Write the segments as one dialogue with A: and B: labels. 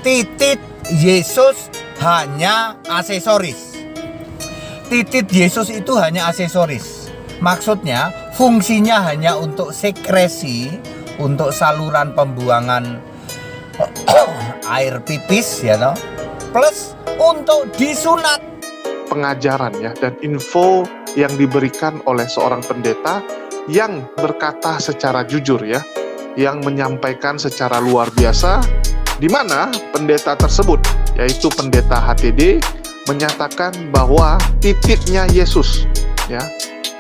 A: titit Yesus hanya aksesoris. Titit Yesus itu hanya aksesoris. Maksudnya fungsinya hanya untuk sekresi, untuk saluran pembuangan air pipis ya toh. Plus untuk disunat.
B: Pengajaran ya dan info yang diberikan oleh seorang pendeta yang berkata secara jujur ya, yang menyampaikan secara luar biasa, di mana pendeta tersebut, yaitu pendeta HTD, menyatakan bahwa titiknya Yesus ya,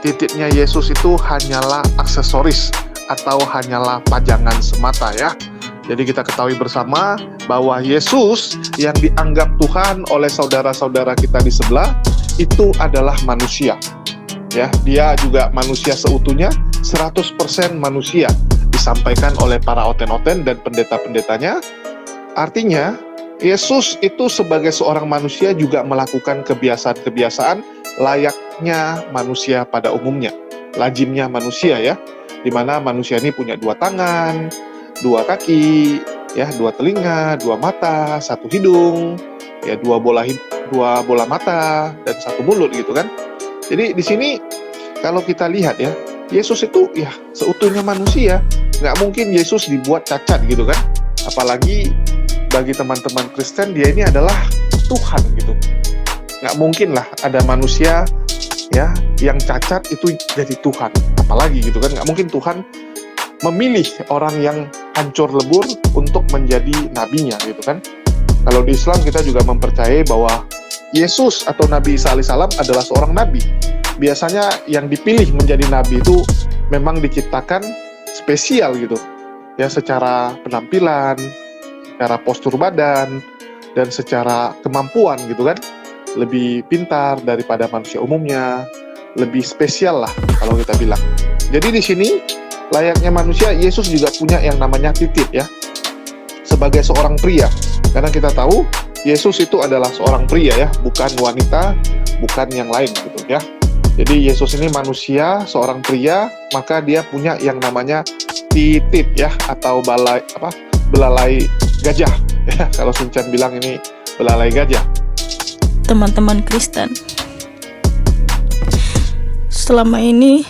B: titiknya Yesus itu hanyalah aksesoris atau hanyalah pajangan semata ya. Jadi kita ketahui bersama bahwa Yesus yang dianggap Tuhan oleh saudara-saudara kita di sebelah itu adalah manusia. Ya, dia juga manusia seutuhnya, 100% manusia, disampaikan oleh para oten-oten dan pendeta-pendetanya. Artinya, Yesus itu sebagai seorang manusia juga melakukan kebiasaan-kebiasaan layaknya manusia pada umumnya, lazimnya manusia ya, di mana manusia ini punya 2 tangan, 2 kaki, ya, 2 telinga, 2 mata, 1 hidung, ya, 2 bola mata dan 1 mulut gitu kan. Jadi di sini kalau kita lihat ya, Yesus itu ya seutuhnya manusia, nggak mungkin Yesus dibuat cacat gitu kan. Apalagi bagi teman-teman Kristen dia ini adalah Tuhan gitu. Nggak mungkin lah ada manusia ya yang cacat itu jadi Tuhan. Apalagi gitu kan, nggak mungkin Tuhan memilih orang yang hancur lebur untuk menjadi nabinya gitu kan. Kalau di Islam kita juga mempercayai bahwa Yesus atau Nabi Isa alaihissalam adalah seorang nabi. Biasanya yang dipilih menjadi nabi itu memang diciptakan spesial gitu ya, secara penampilan, secara postur badan, dan secara kemampuan gitu kan, lebih pintar daripada manusia umumnya, lebih spesial lah kalau kita bilang. Jadi di sini layaknya manusia, Yesus juga punya yang namanya titik ya, sebagai seorang pria. Karena kita tahu Yesus itu adalah seorang pria ya, bukan wanita, bukan yang lain gitu ya. Jadi Yesus ini manusia, seorang pria, maka dia punya yang namanya titik ya, atau belalai gajah ya. Kalau Suncan bilang ini belalai gajah.
C: Teman-teman Kristen, selama ini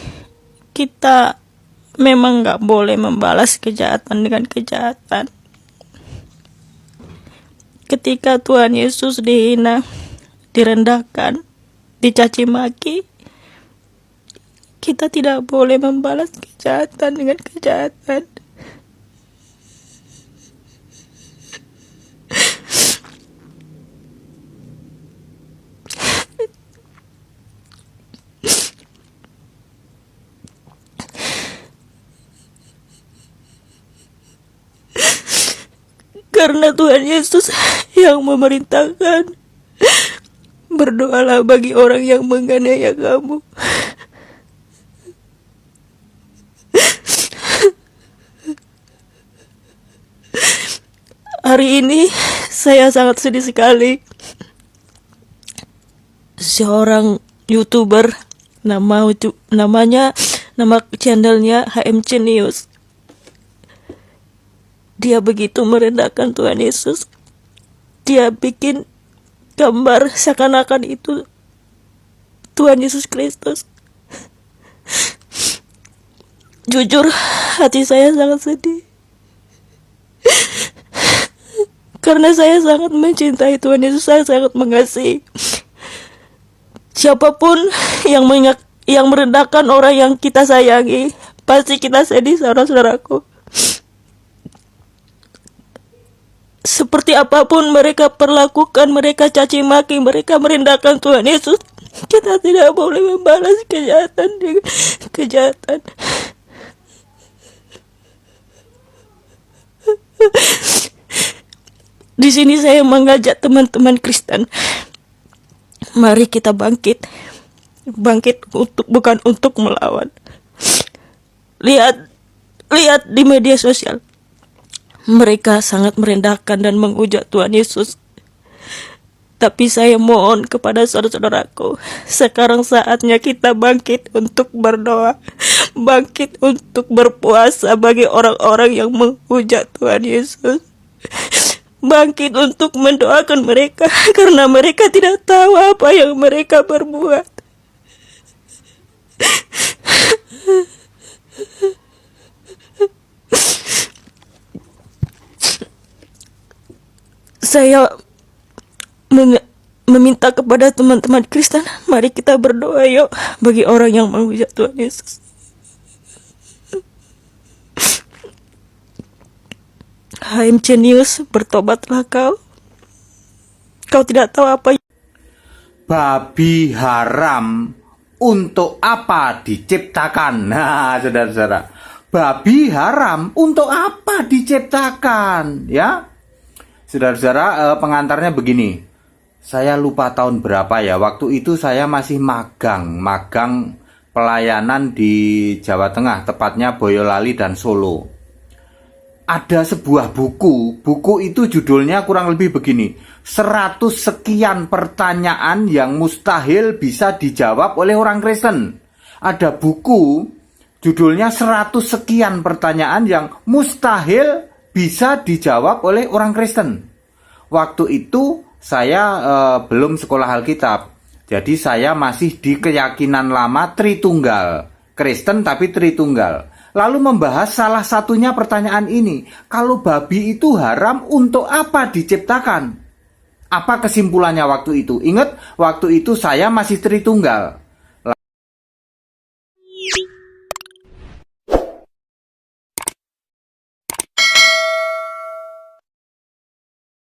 C: kita memang nggak boleh membalas kejahatan dengan kejahatan. Ketika Tuhan Yesus dihina, direndahkan, dicaci maki, kita tidak boleh membalas kejahatan dengan kejahatan. Karena Tuhan Yesus yang memerintahkan, berdoalah bagi orang yang menganiaya kamu. Hari ini saya sangat sedih sekali. Seorang YouTuber, nama channelnya HMC News. Dia begitu merendahkan Tuhan Yesus. Dia bikin gambar seakan-akan itu Tuhan Yesus Kristus. Jujur, hati saya sangat sedih. Karena saya sangat mencintai Tuhan Yesus, saya sangat mengasihi. Siapapun yang merendahkan orang yang kita sayangi, pasti kita sedih, saudara-saudaraku. Seperti apapun mereka perlakukan, mereka caci maki, mereka merendahkan Tuhan Yesus, kita tidak boleh membalas kejahatan dengan kejahatan. Di sini saya mengajak teman-teman Kristen, mari kita bangkit bukan untuk melawan. Lihat di media sosial. Mereka sangat merendahkan dan menghujat Tuhan Yesus. Tapi saya mohon kepada saudara-saudaraku, sekarang saatnya kita bangkit untuk berdoa, bangkit untuk berpuasa bagi orang-orang yang menghujat Tuhan Yesus. bangkit untuk mendoakan mereka karena mereka tidak tahu apa yang mereka perbuat. Saya meminta kepada teman-teman Kristen, mari kita berdoa yuk bagi orang yang menghujat Tuhan Yesus. HMC News, bertobatlah kau. Kau tidak tahu apa.
A: Babi haram untuk apa diciptakan? Nah, saudara-saudara, babi haram untuk apa diciptakan? Ya, saudara-saudara, pengantarnya begini. Saya lupa tahun berapa ya. Waktu itu saya masih magang pelayanan di Jawa Tengah, tepatnya Boyolali dan Solo. Ada sebuah buku itu judulnya kurang lebih begini, 100 sekian pertanyaan yang mustahil bisa dijawab oleh orang Kristen. Ada buku judulnya 100 sekian pertanyaan yang mustahil bisa dijawab oleh orang Kristen. Waktu itu saya belum sekolah Alkitab, jadi saya masih di keyakinan lama Tritunggal, Kristen tapi Tritunggal. Lalu membahas salah satunya pertanyaan ini, kalau babi itu haram untuk apa diciptakan? Apa kesimpulannya waktu itu? Ingat, waktu itu saya masih Tritunggal.